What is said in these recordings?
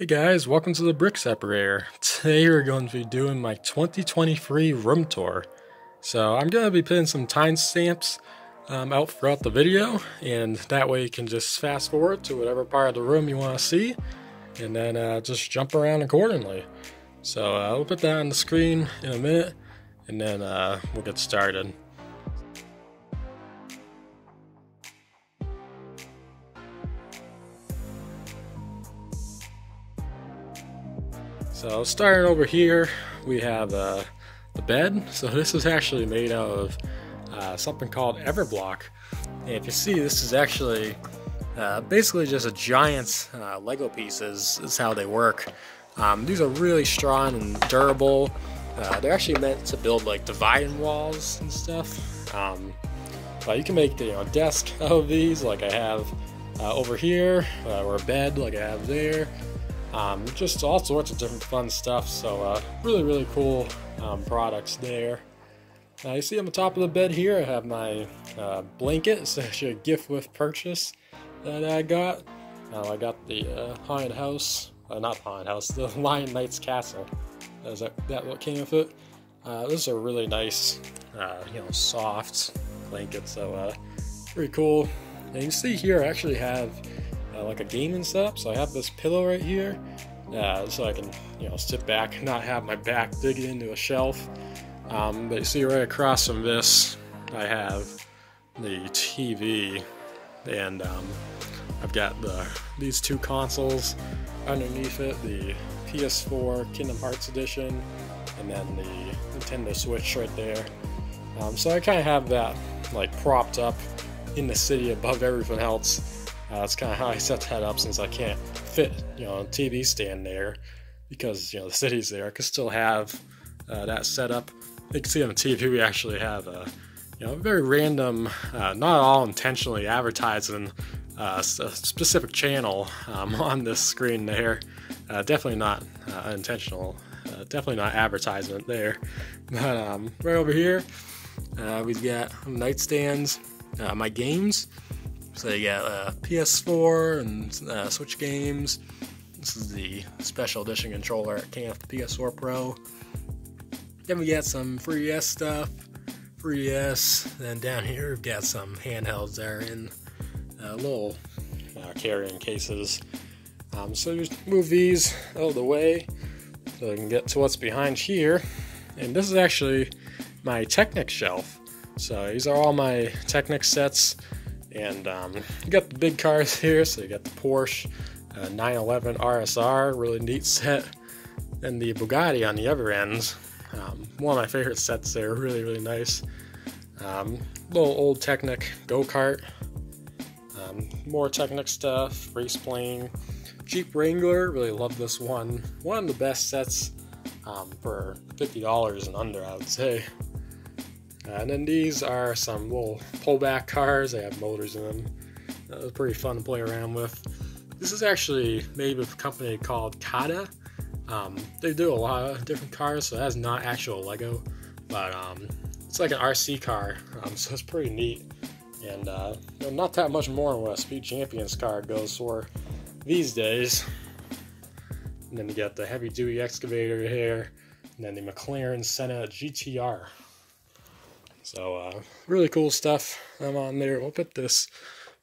Hey guys, welcome to the Brick Separator. Today we're going to be doing my 2023 room tour. So I'm going to be putting some timestamps out throughout the video, and that way you can just fast forward to whatever part of the room you want to see, and then just jump around accordingly. So we'll put that on the screen in a minute, and then we'll get started. So starting over here, we have the bed. So this is actually made out of something called Everblock. And if you see, this is actually basically just a giant Lego pieces is how they work. These are really strong and durable. They're actually meant to build like dividing walls and stuff. But you can make a desk out of these, like I have over here, or a bed like I have there. Just all sorts of different fun stuff, so really cool products there. You see on the top of the bed here I have my blanket. It's actually a gift with purchase that I got. I got the haunted house, not haunted house, the Lion Knight's Castle. Is that what came with it? This is a really nice, soft blanket, so pretty cool. And you can see here I actually have like a gaming setup, so I have this pillow right here, so I can sit back and not have my back digging into a shelf. But you see right across from this I have the TV, and I've got these two consoles underneath it, the PS4 Kingdom Hearts edition and then the Nintendo Switch right there. So I kind of have that like propped up in the city above everything else. That's kind of how I set that up, since I can't fit, a TV stand there because, the city's there. I could still have that set up. You can see on the TV we actually have a very random, not all intentionally advertising a specific channel on this screen there. Definitely not intentional. Definitely not advertisement there. But right over here, we've got nightstands, my games. So you got PS4 and Switch games. This is the special edition controller that came with the PS4 Pro. Then we got some 3DS stuff, 3DS. Then down here we've got some handhelds that are in little carrying cases. So just move these out of the way so I can get to what's behind here. And this is actually my Technic shelf. So these are all my Technic sets. And you got the big cars here, so you got the Porsche 911 RSR, really neat set, and the Bugatti on the other end. One of my favorite sets there, really nice. Little old Technic go-kart, more Technic stuff, race plane, Jeep Wrangler, really love this one. One of the best sets for $50 and under, I would say. And then these are some little pullback cars. They have motors in them. They're pretty fun to play around with. This is actually made with a company called Kata. They do a lot of different cars, so that's not actual Lego, but it's like an RC car, so it's pretty neat. And not that much more than what a Speed Champions car goes for these days. And then you got the heavy duty excavator here, and then the McLaren Senna GTR. So really cool stuff on there. We'll put this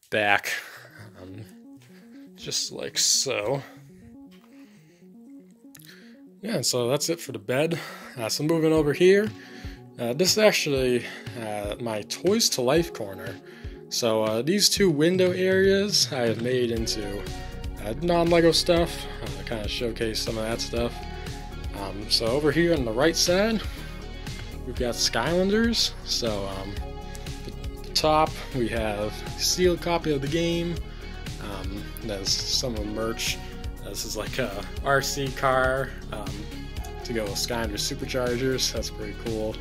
back just like so. Yeah, so that's it for the bed. So moving over here, this is actually my Toys to Life corner. So these two window areas I have made into non-Lego stuff. Kind of showcase some of that stuff. So over here on the right side, we've got Skylanders. So the top we have a sealed copy of the game. There's some of the merch. This is like a RC car to go with Skylanders Superchargers. That's pretty cool.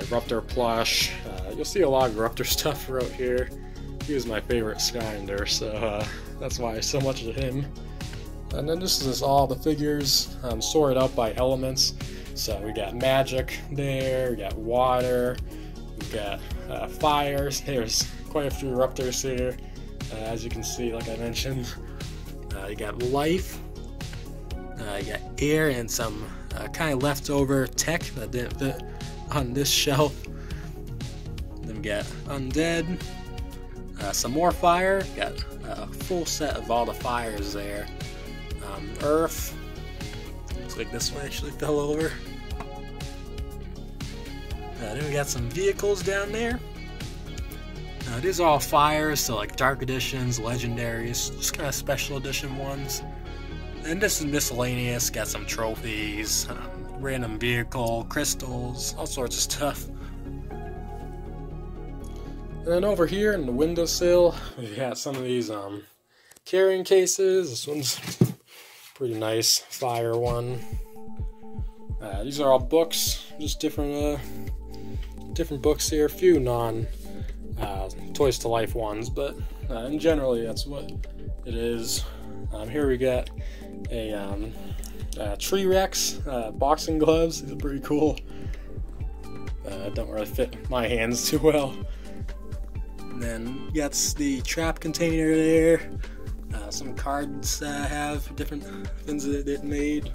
Raptor plush. You'll see a lot of Raptor stuff throughout here. He was my favorite Skylander, so that's why so much of him. And then this is all the figures sorted out by elements. So we got magic there, we got water, we got fires. There's quite a few Raptors here, as you can see, like I mentioned. You got life, You got air and some kind of leftover tech that didn't fit on this shelf. Then we got undead, some more fire. Got a full set of all the fires there. Earth. Looks like this one actually fell over. Then we got some vehicles down there. These are all fires, so like dark editions, legendaries, just kind of special edition ones. And this is miscellaneous, got some trophies, random vehicle, crystals, all sorts of stuff. And then over here in the windowsill, we got some of these carrying cases. This one's pretty nice, fire one. These are all books, just different books here. A few non Toys to Life ones, but in generally that's what it is. Here we got a Tree Rex boxing gloves. These are pretty cool. Don't really fit my hands too well. And then you got the trap container there. Some cards I have, different things that it made.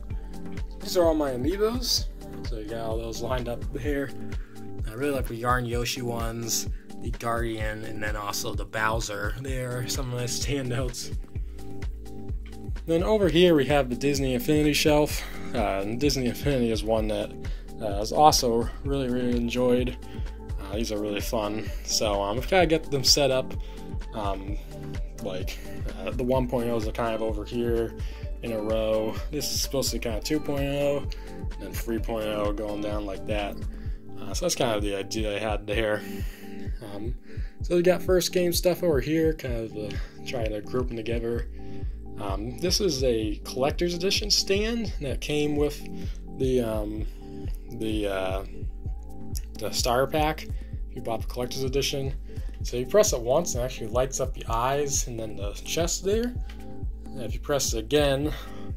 These are all my amiibos. So you got all those lined up there. I really like the Yarn Yoshi ones, the Guardian, and then also the Bowser. There, some of my standouts. Then over here we have the Disney Infinity shelf. And Disney Infinity is one that is also really enjoyed. These are really fun. So we've got to get them set up. The 1.0s are kind of over here in a row. This is supposed to be kind of 2.0, and then 3.0 going down like that. So that's kind of the idea I had there. So we got first game stuff over here, kind of trying to group them together. This is a collector's edition stand that came with the starter pack. You bought the collector's edition. So you press it once and it actually lights up the eyes and then the chest there. And if you press it again,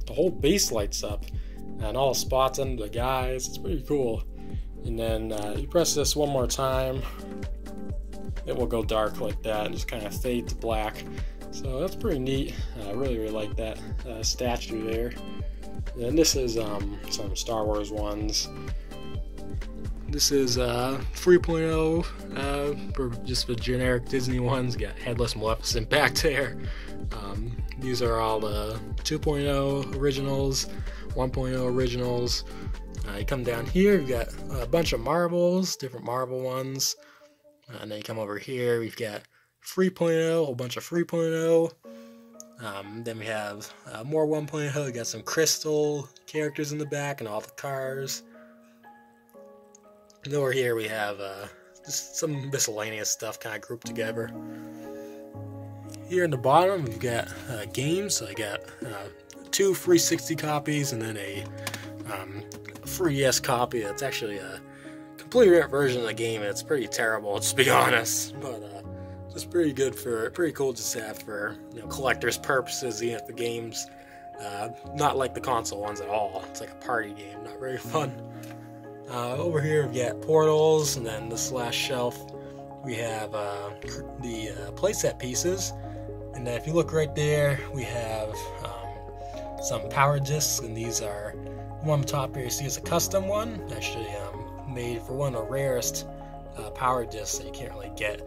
the whole base lights up and all the spots under the guys. It's pretty cool. And then you press this one more time, it will go dark like that and just kind of fade to black. So that's pretty neat. I really like that statue there. And this is some Star Wars ones. This is 3.0 for just the generic Disney ones. Got Headless Maleficent back there. These are all the 2.0 originals, 1.0 originals. You come down here, we've got a bunch of marbles, different marble ones. And then you come over here, we've got 3.0, a whole bunch of 3.0. Then we have more 1.0. We got some crystal characters in the back and all the cars. And over here we have just some miscellaneous stuff kind of grouped together. Here in the bottom we've got games. So I got 2 free 60 copies and then a free ES copy. That's actually a completely different version of the game. It's pretty terrible, to be honest, but just pretty good for, pretty cool just to have for collector's purposes. Even if the game's not like the console ones at all. It's like a party game, not very fun. Over here we got portals, and then this last shelf we have the playset pieces. And then if you look right there, we have some power discs, and these are one on the top here. You see, it's a custom one, actually made for one of the rarest power discs that you can't really get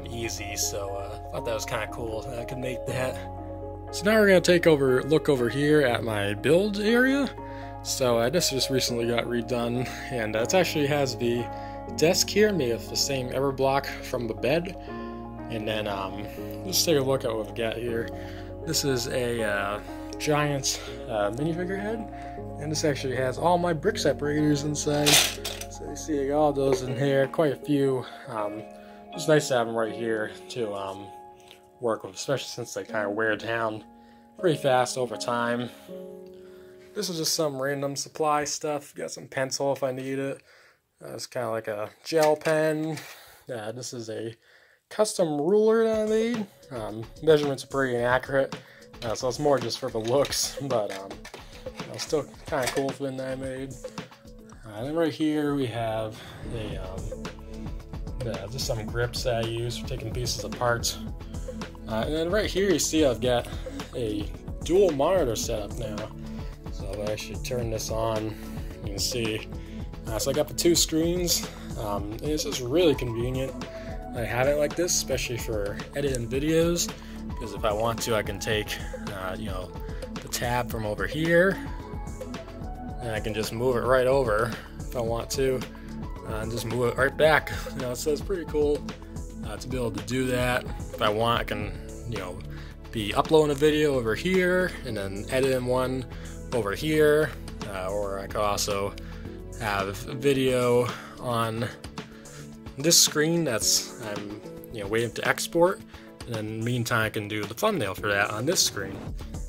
easy. So I thought that was kind of cool that I could make that. So now we're gonna look over here at my build area. So this just recently got redone, and it actually has the desk here made of the same Everblock from the bed. And then let's take a look at what we've got here. This is a giant minifigure head, and this actually has all my brick separators inside. So you see I got all those in here, quite a few. It's nice to have them right here to work with, especially since they kind of wear down pretty fast over time. This is just some random supply stuff. Got some pencil if I need it. It's kind of like a gel pen. This is a custom ruler that I made. Measurements are pretty inaccurate, so it's more just for the looks, but still kind of cool thing that I made. And then right here we have just some grips that I use for taking pieces apart. And then right here you see I've got a dual monitor setup now. So if I actually turn this on, you can see. So I got the two screens, and it's just really convenient. I have it like this, especially for editing videos, because if I want to, I can take, you know, the tab from over here, and I can just move it right over if I want to, and just move it right back. You know, so it's pretty cool to be able to do that. If I want, I can, you know, be uploading a video over here and then editing one over here, or I could also have video on this screen that's I'm, you know, waiting to export, and then in the meantime I can do the thumbnail for that on this screen.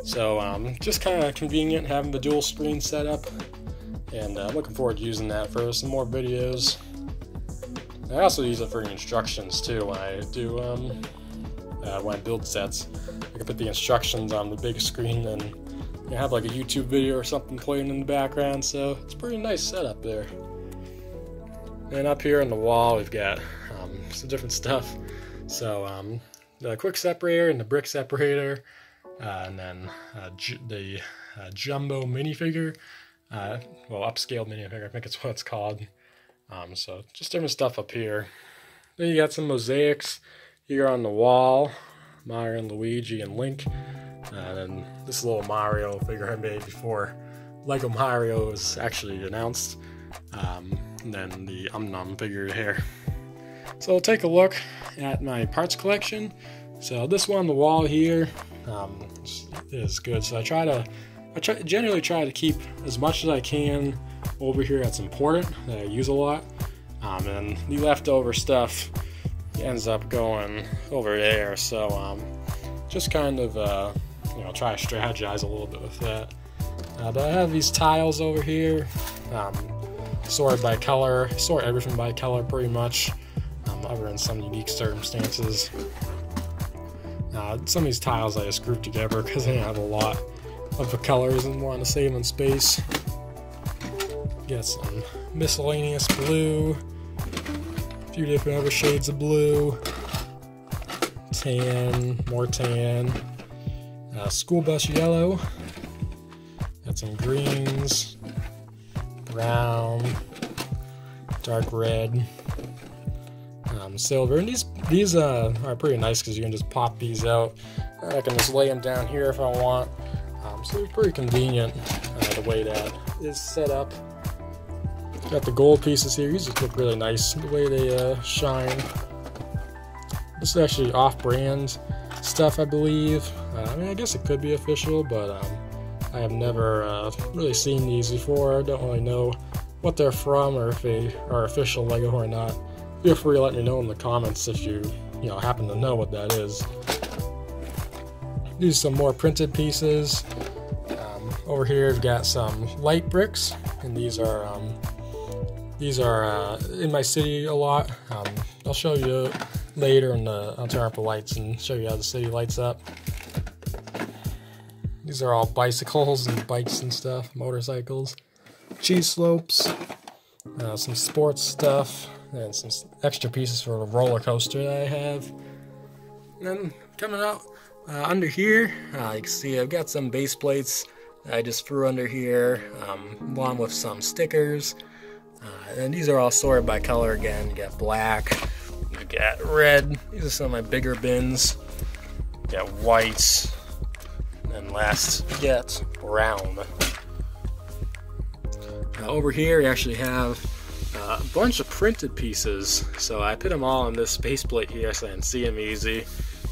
So just kind of convenient having the dual screen set up, and looking forward to using that for some more videos. I also use it for instructions too when I do when I build sets. I can put the instructions on the big screen and, you know, have like a YouTube video or something playing in the background, so it's a pretty nice setup there. And up here on the wall we've got some different stuff. So the quick separator and the brick separator, and then the jumbo minifigure, well, upscale minifigure, I think it's what it's called. So just different stuff up here. Then you got some mosaics here on the wall, Mario and Luigi and Link. And then this little Mario figure I made before Lego Mario was actually announced. And then the figure here. So we'll take a look at my parts collection. So this one on the wall here is good. So I generally try to keep as much as I can over here that's important, that I use a lot. And the leftover stuff ends up going over there. So just kind of you know, try to strategize a little bit with that. But I have these tiles over here, sorted by color, sort everything by color pretty much, other than some unique circumstances. Some of these tiles I just grouped together because they have a lot of the colors and want to save on space. Got some miscellaneous blue, a few different other shades of blue, tan, more tan, school bus yellow, got some greens, brown, dark red, silver, and these are pretty nice because you can just pop these out. I can just lay them down here if I want, so it's pretty convenient the way that is set up. Got the gold pieces here. These just look really nice the way they shine. This is actually off-brand stuff, I believe. I mean, I guess it could be official, but I have never really seen these before. I don't really know what they're from or if they are official Lego or not. Feel free to let me know in the comments if you happen to know what that is. These are some more printed pieces. Over here we've got some light bricks, and these are in my city a lot. I'll show you later, and I'll turn up the lights and show you how the city lights up. These are all bicycles and bikes and stuff, motorcycles, cheese slopes, some sports stuff, and some extra pieces for the roller coaster that I have. And then coming out under here, you can see I've got some base plates that I just threw under here, along with some stickers. And these are all sorted by color again. You got black, you got red. These are some of my bigger bins. You got white, and last you get brown. Over here you actually have a bunch of printed pieces. So I put them all on this base plate here so I can see them easy.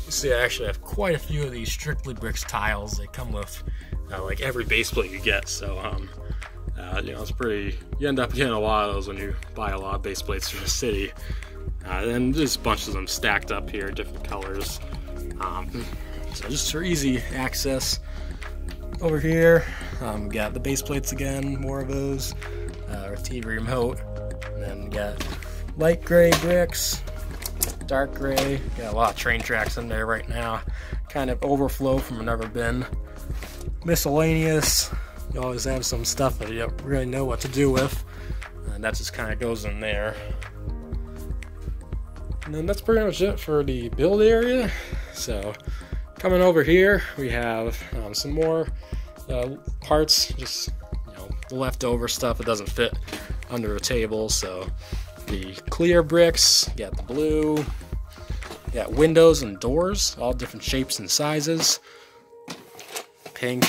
You see I actually have quite a few of these Strictly Bricks tiles. They come with like every base plate you get. So it's pretty, you end up getting a lot of those when you buy a lot of base plates from the city. And there's a bunch of them stacked up here, different colors. So just for easy access. Over here, got the base plates again, more of those. Our TV remote. And then we got light gray bricks, dark gray. Got a lot of train tracks in there right now. Kind of overflow from another bin. Miscellaneous. You always have some stuff that you don't really know what to do with, and that just kind of goes in there. And then that's pretty much it for the build area. So coming over here we have some more parts just leftover stuff that doesn't fit under a table. So the clear bricks, you got the blue, you got windows and doors, all different shapes and sizes. Pink,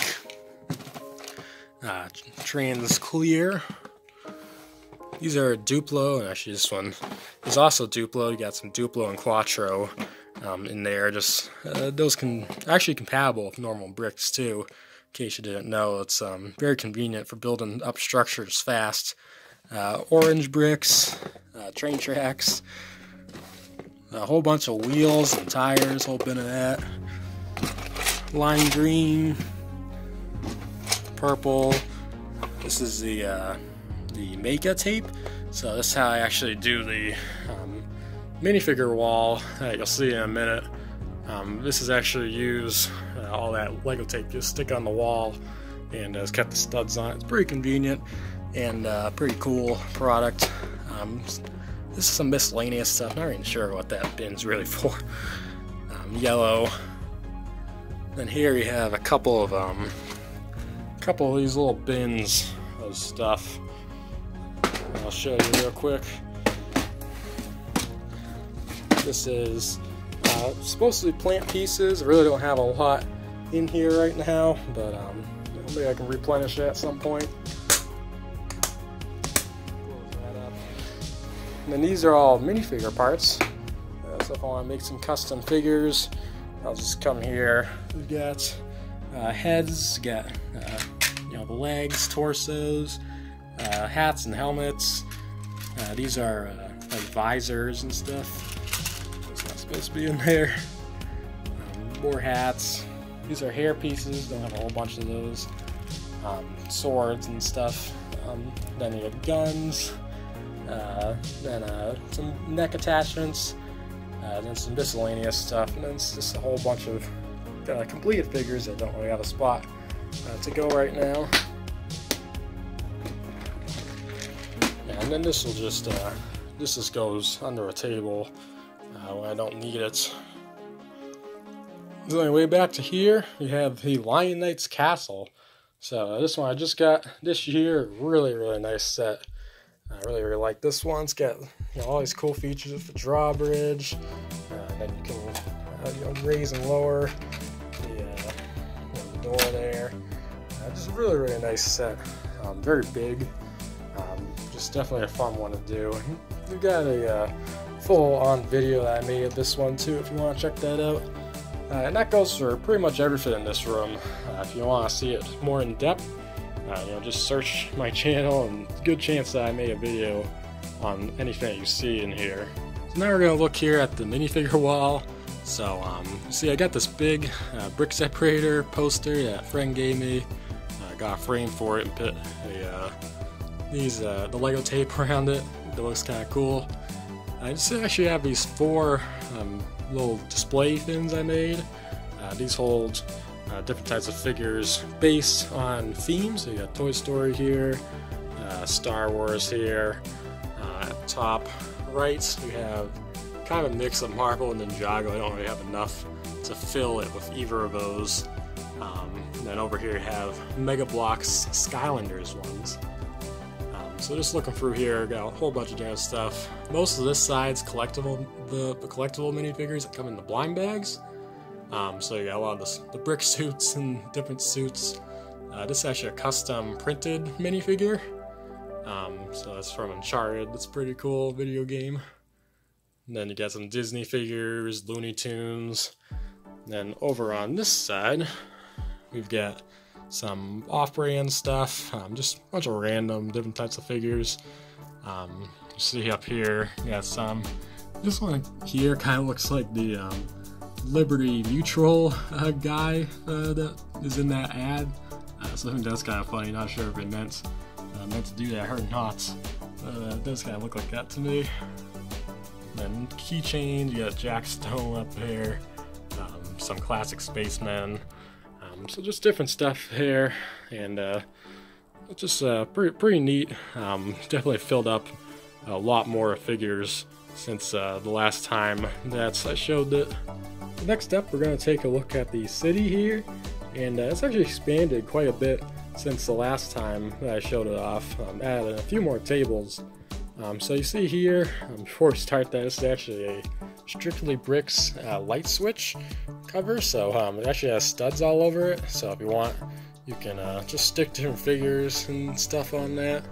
trans clear. These are Duplo, and actually this one is also Duplo. You got some Duplo and Quattro in there. Just those can actually compatible with normal bricks too. In case you didn't know, it's very convenient for building up structures fast. Orange bricks, train tracks, a whole bunch of wheels and tires, whole bin of that. Lime green, purple. This is the Mega tape. So this is how I actually do the minifigure wall that you'll see in a minute. This is actually use all that Lego tape just stick on the wall, and it's kept the studs on it. It's pretty convenient and pretty cool product. This is some miscellaneous stuff. Not even sure what that bin's really for. Yellow. Then here you have a couple of these little bins of stuff. I'll show you real quick. This is supposed to be plant pieces. I really don't have a lot in here right now, but maybe I can replenish it at some point. Close that up. And then these are all minifigure parts. So if I want to make some custom figures, I'll just come here. We've got heads, got the legs, torsos, hats and helmets. These are like visors and stuff. It's not supposed to be in there. More hats. These are hair pieces. Don't have a whole bunch of those. Swords and stuff. Then you have guns. Then some neck attachments. Then some miscellaneous stuff. And then it's just a whole bunch of completed figures that don't really have a spot to go right now. And then this will just goes under a table when I don't need it. So anyway, back to here, we have the Lion Knight's Castle. So this one I just got this year. Really nice set. I really like this one. It's got all these cool features for drawbridge. And then you can raise and lower the door there. Just really nice set. Very big. Just definitely a fun one to do. We've got a full-on video that I made of this one too, if you want to check that out. And that goes for pretty much everything in this room. If you want to see it more in depth, just search my channel, and good chance that I made a video on anything that you see in here. So now we're gonna look here at the minifigure wall. So see, I got this big Brick Separator poster that a friend gave me. I got a frame for it and put the Lego tape around it. It looks kind of cool. I just actually have these 4 little display things I made. These hold different types of figures based on themes. So you got Toy Story here, Star Wars here. At the top right, we have kind of a mix of Marvel and Ninjago. I don't really have enough to fill it with either of those. And then over here you have Mega Bloks Skylanders ones. So just looking through here, got a whole bunch of different stuff. Most of this side's collectible, the collectible minifigures that come in the blind bags. So you got a lot of the brick suits and different suits. This is actually a custom printed minifigure. So that's from Uncharted. That's pretty cool video game. And then you got some Disney figures, Looney Tunes. And then over on this side, we've got some off-brand stuff, just a bunch of random different types of figures. You see up here, you got some. This one here kind of looks like the Liberty Mutual guy that is in that ad. So I think that's kind of funny. Not sure if it meant to do that or not. It does kind of look like that to me. Then keychains, you got Jack Stone up there, some classic spacemen. So just different stuff here, and it's just pretty neat. Definitely filled up a lot more figures since the last time that I showed it. Next up, we're going to take a look at the city here, and it's actually expanded quite a bit since the last time that I showed it off. Added a few more tables. So you see here, before we start that, this is actually a Strictly Bricks light switch cover. So it actually has studs all over it. So if you want, you can just stick different figures and stuff on that.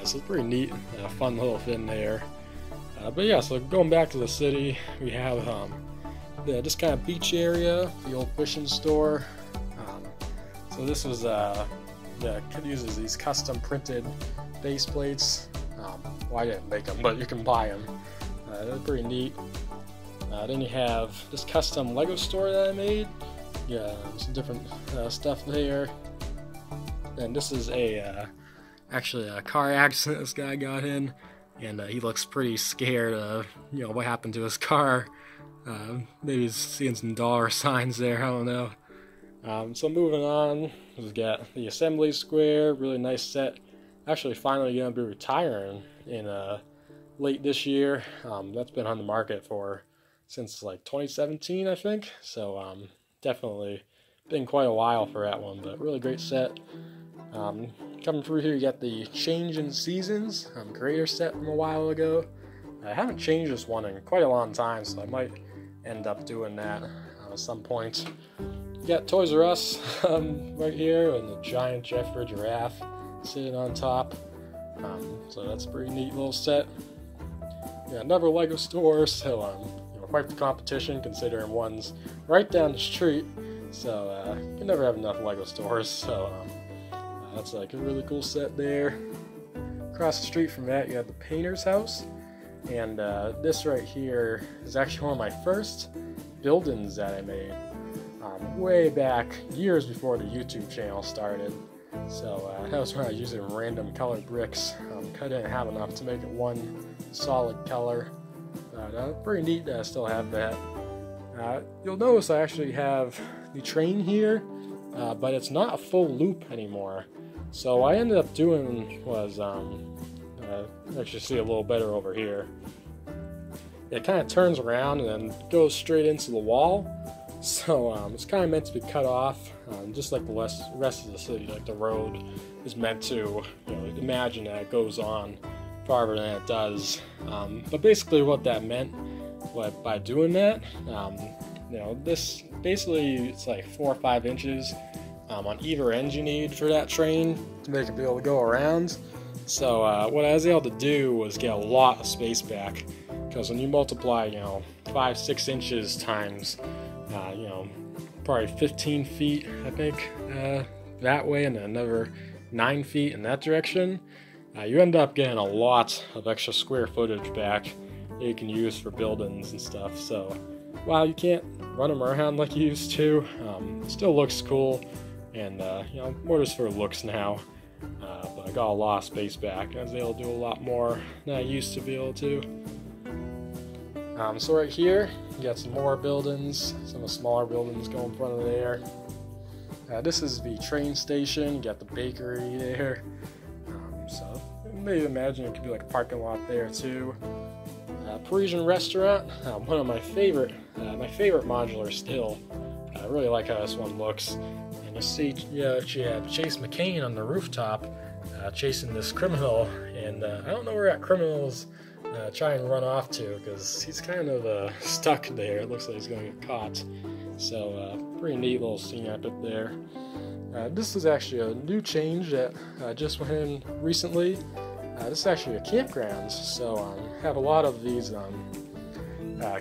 So it's pretty neat, fun little thing there. But yeah, so going back to the city, we have this kind of beach area, the old fishing store. So this was Kid uses these custom printed base plates. Well, I didn't make them, but you can buy them. They're pretty neat. Then you have this custom Lego store that I made. Yeah, some different stuff there. And this is actually a car accident this guy got in, and he looks pretty scared of what happened to his car. Maybe he's seeing some dollar signs there, I don't know. So moving on, we've got the assembly square, really nice set. Actually finally going to be retiring in late this year. That's been on the market since like 2017, I think. So definitely been quite a while for that one, but really great set. Coming through here, you got the Change in Seasons creator set from a while ago. I haven't changed this one in quite a long time, so I might end up doing that at some point. You got Toys R Us right here, and the giant Jeffrey giraffe sitting on top. So that's a pretty neat little set. Yeah, another Lego store, so quite the competition considering one's right down the street. So you can never have enough Lego stores. So that's like a really cool set there. Across the street from that, you have the Painter's House, and this right here is actually one of my first buildings that I made way back years before the YouTube channel started. So that was when I was using random colored bricks. I didn't have enough to make it one solid color. Pretty neat that I still have that. You'll notice I actually have the train here, but it's not a full loop anymore. So what I ended up doing was, actually see a little better over here. It kind of turns around and then goes straight into the wall. So it's kind of meant to be cut off, just like the rest of the city. Like the road is meant to, imagine that it goes on farther than it does. But basically, what that meant, by doing that, this basically it's like 4 or 5 inches on either end you need for that train to make it be able to go around. So what I was able to do was get a lot of space back, because when you multiply, 5-6 inches times probably 15 feet, I think, that way, and then another 9 feet in that direction, you end up getting a lot of extra square footage back that you can use for buildings and stuff. So while you can't run them around like you used to, it still looks cool, and more just for looks now. But I got a lot of space back. I was able to do a lot more than I used to be able to. So right here, you got some more buildings, some of the smaller buildings going in front of there. This is the train station. You got the bakery there. So maybe imagine it could be like a parking lot there too. Parisian restaurant, one of my favorite modular still. I really like how this one looks. And you see, you have Chase McCain on the rooftop chasing this criminal, and I don't know where that criminal's trying to run off to, because he's kind of stuck there. It looks like he's going to get caught. So pretty neat little scene up there. This is actually a new change that just went in recently. This is actually a campground, so have a lot of these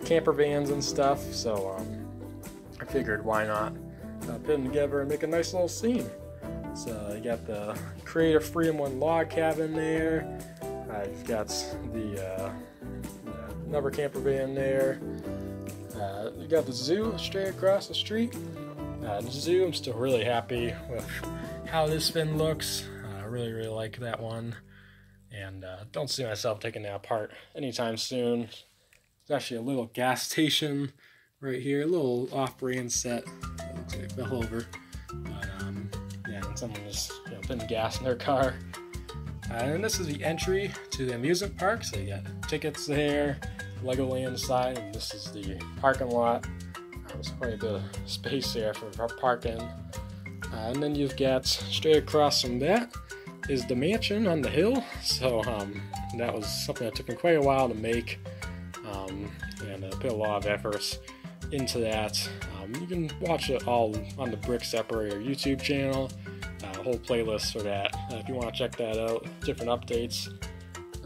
camper vans and stuff. So I figured why not put them together and make a nice little scene. So you got the Creative Freedom 1 log cabin there. You've got the another camper van there. You got the zoo straight across the street. The zoo, I'm still really happy with how this fin looks. I really like that one, and don't see myself taking that apart anytime soon. There's actually a little gas station right here, a little off-brand set. It looks like it fell over, but yeah, and someone just putting gas in their car. And this is the entry to the amusement park. So you got tickets there, Legoland side, and this is the parking lot. There's quite a bit of space there for parking. And then you've got straight across from that is the mansion on the hill. So that was something that took me quite a while to make, and put a lot of efforts into that. You can watch it all on the Brick Separator YouTube channel, a whole playlist for that if you want to check that out, different updates.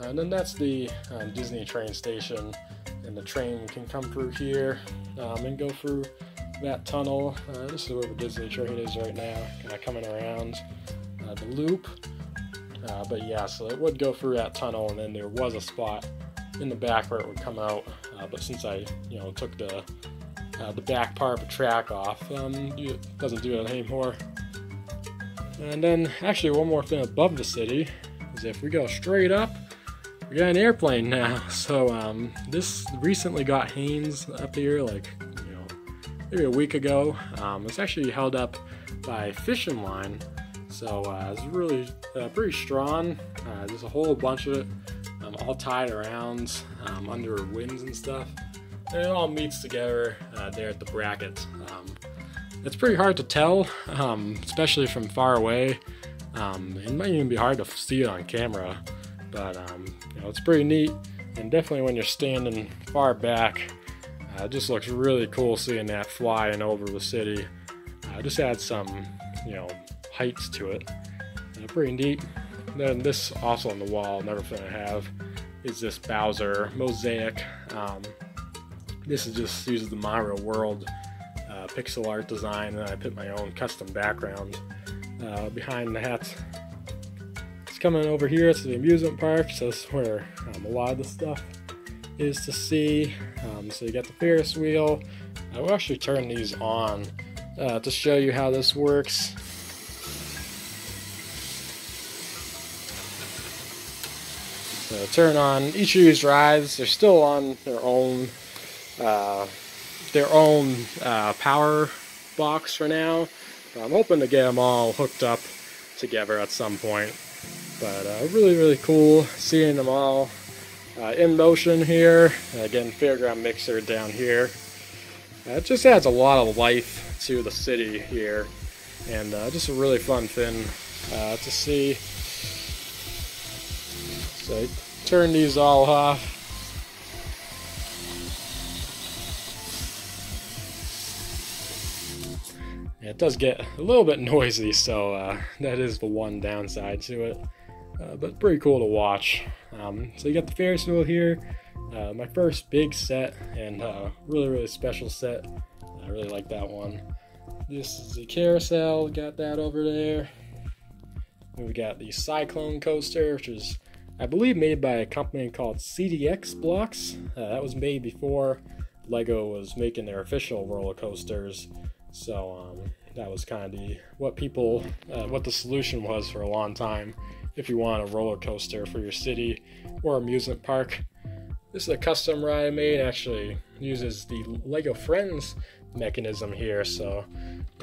And then that's the Disney train station, and the train can come through here and go through that tunnel. This is where the Disney train is right now, kind of coming around the loop. But yeah, so it would go through that tunnel, and then there was a spot in the back where it would come out. But since I, took the back part of the track off, it doesn't do it anymore. And then actually one more thing above the city is if we go straight up, we got an airplane now. So this recently got Haynes up here, like maybe a week ago. It's actually held up by fishing line, so it's really pretty strong. There's a whole bunch of it, all tied around under winds and stuff. And it all meets together there at the bracket. It's pretty hard to tell, especially from far away. It might even be hard to see it on camera, but it's pretty neat. And definitely when you're standing far back, it just looks really cool seeing that flying over the city. Just adds some, heights to it. Pretty neat. Then this also on the wall, another thing I have, is this Bowser mosaic. This is just uses the Mario World pixel art design, and I put my own custom background behind that. It's coming over here to the amusement park, so that's where a lot of the stuff is to see. So you got the Ferris wheel. I will actually turn these on to show you how this works. So turn on each of these rides. They're still on their own power box for now. I'm hoping to get them all hooked up together at some point. But really cool seeing them all in motion here. Again, fairground mixer down here. It just adds a lot of life to the city here, and just a really fun thing to see. So turn these all off. It does get a little bit noisy, so that is the one downside to it. But pretty cool to watch. So you got the Ferris wheel here. My first big set, and really special set. I really like that one. This is the carousel, got that over there. And we got the Cyclone coaster, which is, I believe, made by a company called CDX Blocks. That was made before Lego was making their official roller coasters. So that was kind of what the solution was for a long time if you want a roller coaster for your city or amusement park. This is a custom ride I made. Actually uses the Lego Friends mechanism here, so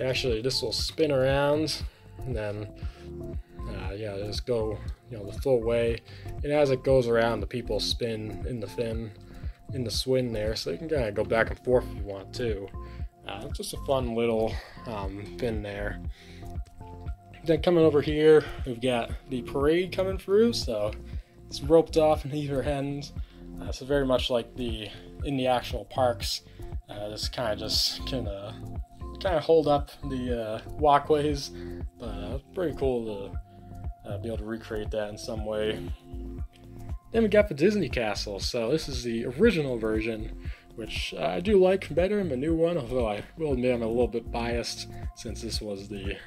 actually this will spin around, and then just go the full way, and as it goes around, the people spin in the swing there, so you can kind of go back and forth if you want to. Just a fun little thing there. Then coming over here, we've got the parade coming through, so it's roped off in either end. So very much like in the actual parks, this kind of hold up the walkways, but it's pretty cool to be able to recreate that in some way. Then we got the Disney Castle. So this is the original version, which I do like better than the new one, although I will admit I'm a little bit biased since this was the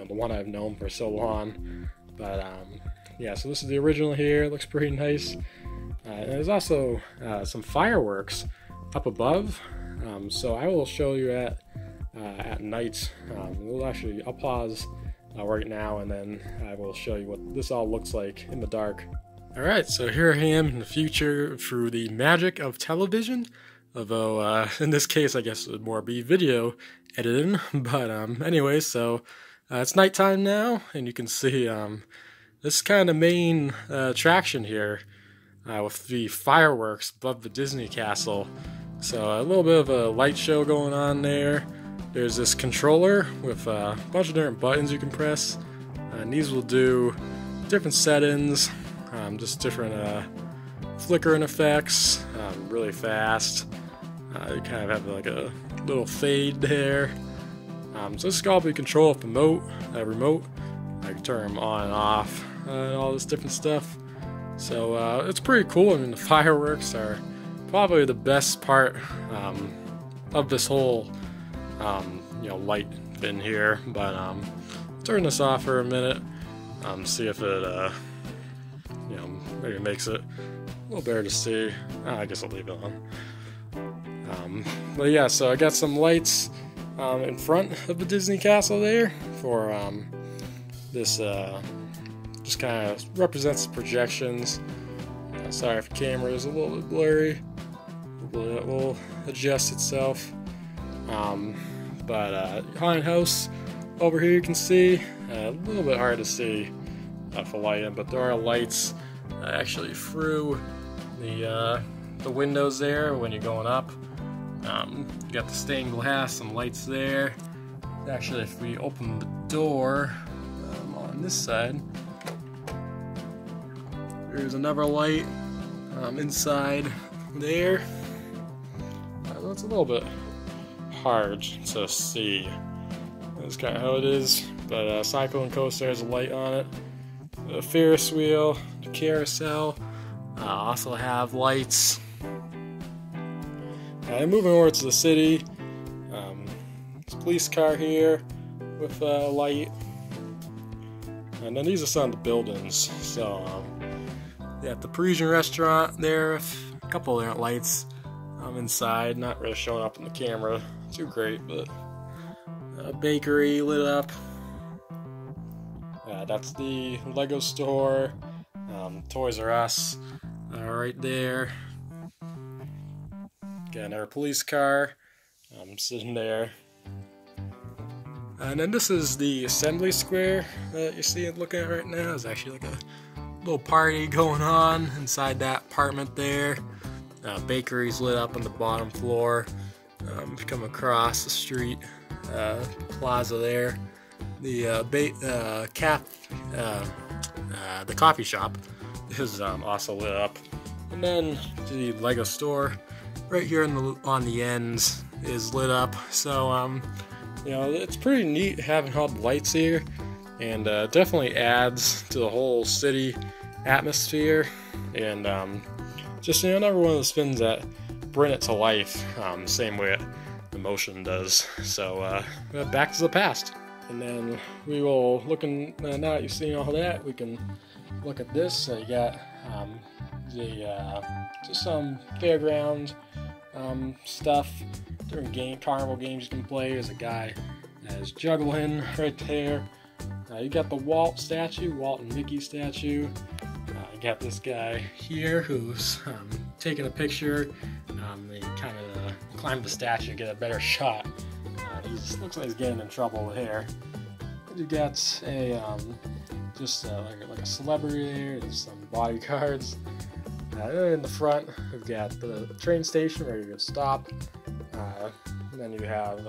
one I've known for so long. But so this is the original here. It looks pretty nice. And there's also some fireworks up above. So I will show you at night. I'll pause right now, and then I will show you what this all looks like in the dark. Alright, so here I am in the future through the magic of television. Although, in this case, I guess it would more be video editing. But anyway, so it's nighttime now, and you can see this kind of main attraction here with the fireworks above the Disney Castle. So a little bit of a light show going on there. there's this controller with a bunch of different buttons you can press, and these will do different settings, just different flickering effects, really fast. You kind of have like a little fade there. So this can all be controlled with a remote. I can turn them on and off, and all this different stuff. So it's pretty cool. I mean, the fireworks are probably the best part of this whole light bin here. But turn this off for a minute, see if it maybe makes it a little better to see. I guess I'll leave it on. But yeah, so I got some lights in front of the Disney Castle there for this just kind of represents the projections. Sorry if the camera is a little bit blurry. It will adjust itself. But Haunted House over here you can see, a little bit hard to see for lighting, but there are lights actually through the windows there when you're going up. You got the stained glass, some lights there. Actually, if we open the door on this side, there's another light inside there. It's a little bit hard to see. That's kind of how it is. But Cyclone Coaster has a light on it. The Ferris wheel, the carousel also have lights. Moving over to the city, there's a police car here with a light, and then these are some of the buildings. So you got the Parisian restaurant there with a couple of different lights inside, not really showing up in the camera too great, but a bakery lit up. That's the Lego store, Toys R Us right there. Got another police car sitting there. And then this is the assembly square that you see it looking at right now. There's actually like a little party going on inside that apartment there. Bakery's lit up on the bottom floor. Come across the street plaza there. The the coffee shop is also lit up. And then the Lego store right here on the ends is lit up. So it's pretty neat having all the lights here, and definitely adds to the whole city atmosphere, and just another one of the spins that bring it to life, same way the motion does. So back to the past, and then we will now that you've seen all that, we can look at this. So you got just some fairground stuff, different carnival games you can play. There's a guy that is juggling right there. You got the Walt and Mickey statue. You got this guy here who's taking a picture. He kind of climbed the statue to get a better shot. He looks like he's getting in trouble here. You got a like a celebrity there. There's some bodyguards. In the front, we've got the train station where you can stop. And then you have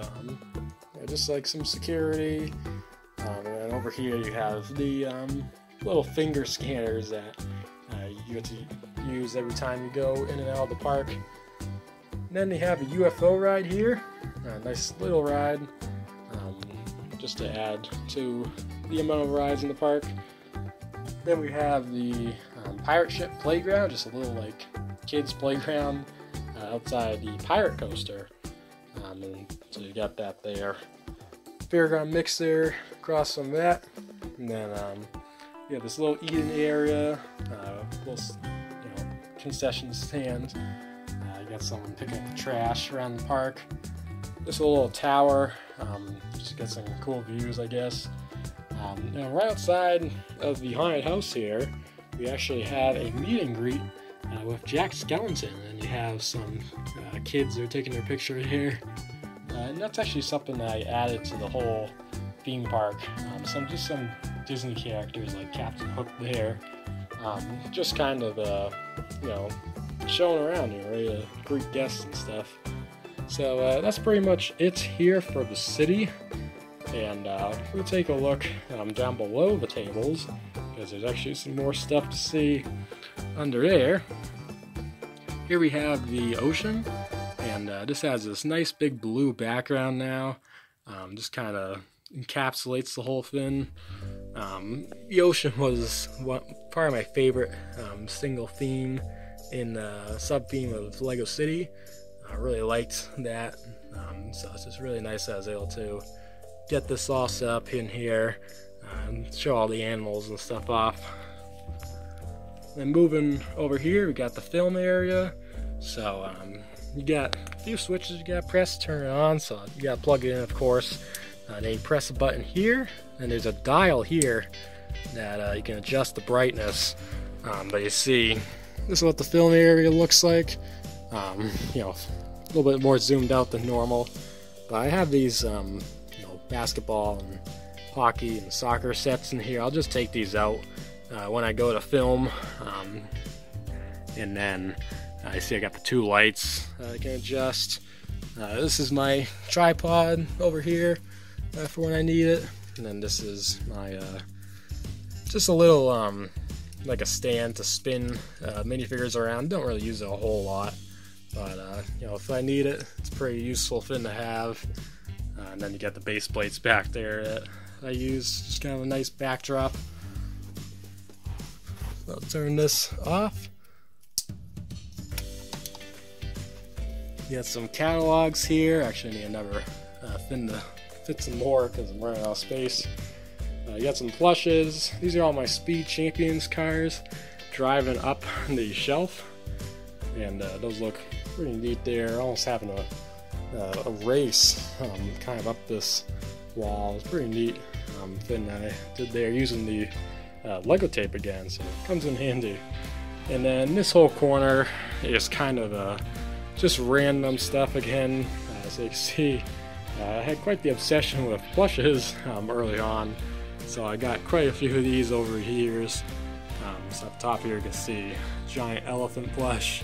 just like some security. And then over here you have the little finger scanners that you get to use every time you go in and out of the park. And then they have a UFO ride here. A nice little ride, just to add to the amount of rides in the park. Then we have the pirate ship playground, just a little like kids playground outside the pirate coaster. And so you got that there. Fairground mixer across from that, and then you have this little eating area, little concession stand. You got someone picking up the trash around the park. This little tower, just get some cool views, I guess. And right outside of the haunted house here, we actually have a meet and greet with Jack Skellington, and you have some kids that are taking their picture here. And that's actually something that I added to the whole theme park. Some Disney characters like Captain Hook there, just kind of showing around here, ready to greet guests and stuff. So that's pretty much it here for the city. And we'll take a look down below the tables, because there's actually some more stuff to see under there. Here we have the ocean, and this has this nice big blue background now. Just kind of encapsulates the whole thing. The ocean was part of my favorite single theme in the sub-theme of LEGO City. I really liked that, so it's just really nice that I was able to get this all set up in here and show all the animals and stuff off. Then moving over here, we got the film area. So you got a few switches you got to press to turn it on. So you got to plug it in, of course. Then you press a button here, and there's a dial here that you can adjust the brightness. But you see, this is what the film area looks like. You know, a little bit more zoomed out than normal. But I have these basketball and hockey and soccer sets in here. I'll just take these out when I go to film. And then I see I got the two lights I can adjust. This is my tripod over here for when I need it. And then this is my just a little like a stand to spin minifigures around. Don't really use it a whole lot, but you know, if I need it, it's a pretty useful thing to have. And then you got the base plates back there that I use, just kind of a nice backdrop. I'll turn this off. You got some catalogs here. Actually, I need another thing to fit some more because I'm running out of space. You got some plushes. These are all my Speed Champions cars driving up the shelf, and those look pretty neat there. Almost having a race kind of up this wall. It's pretty neat thing I did there using the Lego tape again, so it comes in handy. And then this whole corner is kind of just random stuff again. So you can see I had quite the obsession with plushes early on, so I got quite a few of these over the years. So up top here you can see giant elephant plush.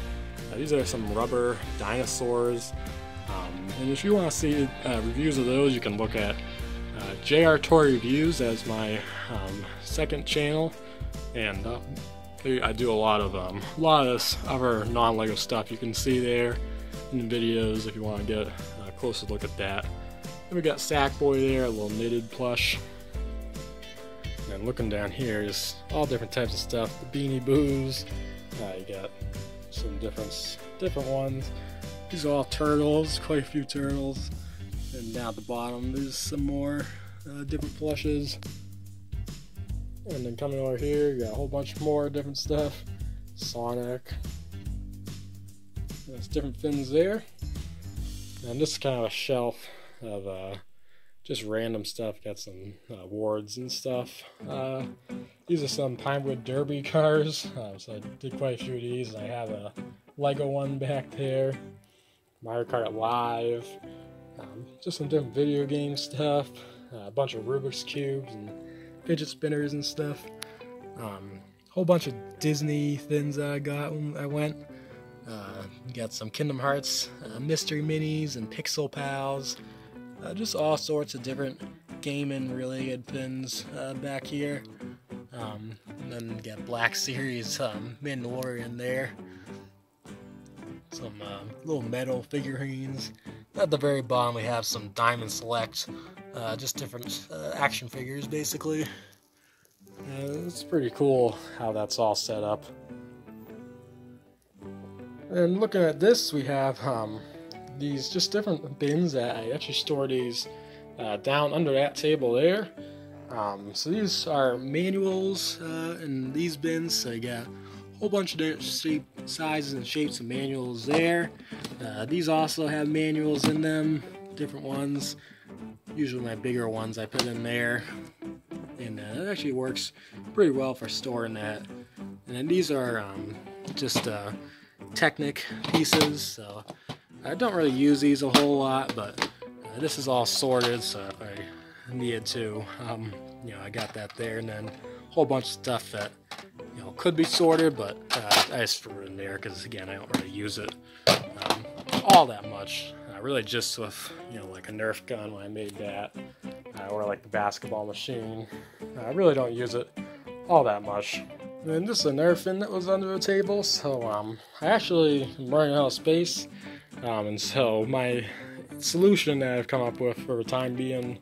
These are some rubber dinosaurs. And if you want to see reviews of those, you can look at JR Toy Reviews as my second channel, and I do a lot of this other non-Lego stuff you can see there in the videos if you want to get a closer look at that. Then we got Sackboy there, a little knitted plush. And looking down here is all different types of stuff. The Beanie Boos, you got some different ones. These are all turtles, quite a few turtles. And down at the bottom there's some more different plushes. And then coming over here, you got a whole bunch more different stuff. Sonic. There's different fins there. And this is kind of a shelf of just random stuff. Got some awards and stuff. These are some Pinewood Derby cars. So I did quite a few of these. I have a Lego one back there. Mario Kart Live. Just some different video game stuff. A bunch of Rubik's Cubes and fidget spinners and stuff. Whole bunch of Disney things I got when I went. Got some Kingdom Hearts mystery minis and Pixel Pals. Just all sorts of different gaming related things back here. And then got Black Series Mandalorian there. Some little metal figurines. At the very bottom we have some Diamond Select, just different action figures basically. It's pretty cool how that's all set up. And looking at this, we have these just different bins that I actually store these down under that table there. So these are manuals in these bins. So you got a whole bunch of different sizes and shapes of manuals there. These also have manuals in them, different ones. Usually my bigger ones I put in there. And it actually works pretty well for storing that. And then these are just Technic pieces, so I don't really use these a whole lot, but this is all sorted, so if I needed to, I got that there. And then a whole bunch of stuff that could be sorted, but I just threw it in there because again I don't really use it all that much. really just with, you know, like a Nerf gun when I made that, or like the basketball machine. I really don't use it all that much. And this is a Nerfin that was under the table, so I actually am running out of space, and so my solution that I've come up with for the time being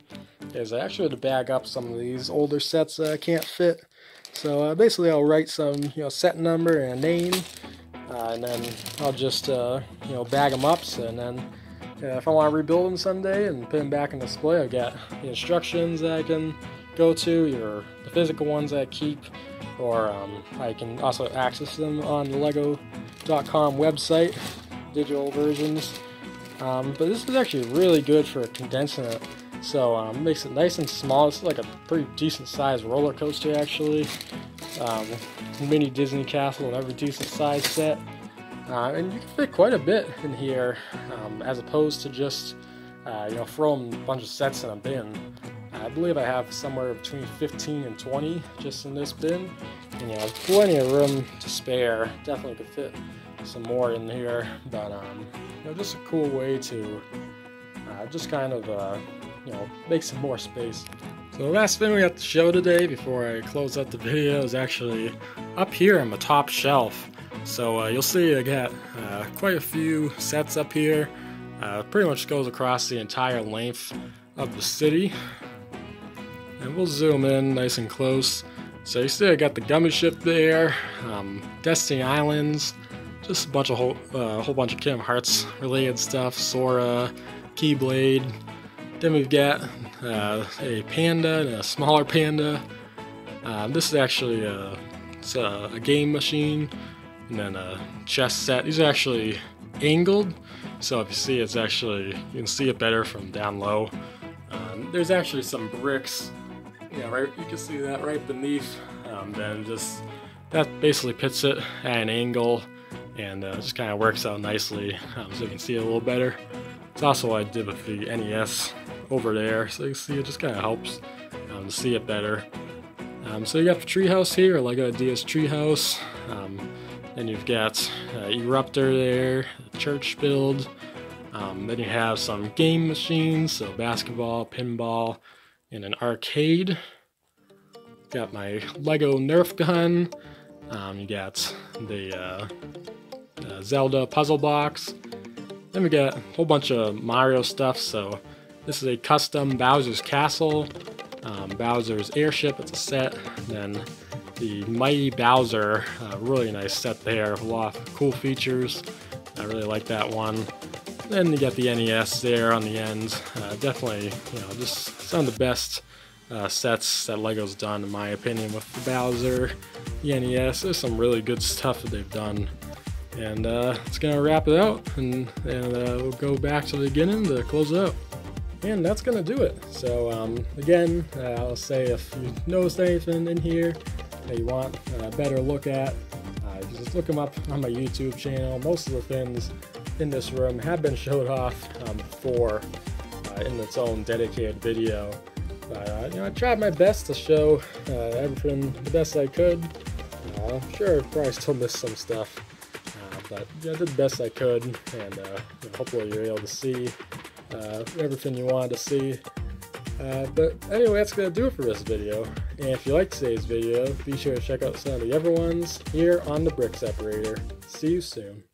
is actually to bag up some of these older sets that I can't fit. So basically I'll write some, you know, set number and a name, and then I'll just bag them up, and then if I want to rebuild them someday and put them back in display, I've got the instructions that I can go to, or the physical ones that I keep, or I can also access them on the lego.com website, digital versions. But this is actually really good for condensing it, so it makes it nice and small. It's like a pretty decent sized roller coaster actually. Mini Disney castle and every decent size set. And you can fit quite a bit in here, as opposed to just throwing a bunch of sets in a bin. I believe I have somewhere between 15 and 20 just in this bin, and you know, plenty of room to spare. Definitely could fit some more in here, but just a cool way to just kind of make some more space. So the last thing we have to show today before I close out the video is actually up here on the top shelf. So you'll see I got quite a few sets up here. Pretty much goes across the entire length of the city. And we'll zoom in nice and close. So you see I got the Gummy Ship there, Destiny Islands, just a whole bunch of Kingdom Hearts related stuff, Sora, Keyblade. Then we've got a panda and a smaller panda. This is actually a game machine, and then a chess set. These are actually angled, so if you see it's actually, you can see it better from down low. There's actually some bricks, right, you can see that right beneath. Then just that basically puts it at an angle, and just kind of works out nicely, so you can see it a little better. It's also what I did with the NES over there, so you can see it just kind of helps to see it better. So you got the treehouse here, Lego Ideas treehouse. Then you've got Eruptor there, church build. Then you have some game machines, so basketball, pinball, and an arcade. Got my Lego Nerf gun. You got the Zelda puzzle box. Then we got a whole bunch of Mario stuff. So this is a custom Bowser's Castle, Bowser's Airship, it's a set. Then the Mighty Bowser, really nice set there, a lot of cool features. I really like that one. Then you got the NES there on the end. Definitely, just some of the best sets that Lego's done, in my opinion, with the Bowser, the NES. There's some really good stuff that they've done. And it's gonna wrap it out, and we'll go back to the beginning to close it out. And that's gonna do it. So again, I'll say if you noticed anything in here that you want a better look at, just look them up on my YouTube channel. Most of the things in this room have been showed off before in its own dedicated video. But I tried my best to show everything the best I could. I'm sure I probably still missed some stuff. But I did the best I could, and hopefully you're able to see everything you wanted to see. But anyway, that's going to do it for this video. And if you liked today's video, be sure to check out some of the other ones here on the Brick Separator. See you soon.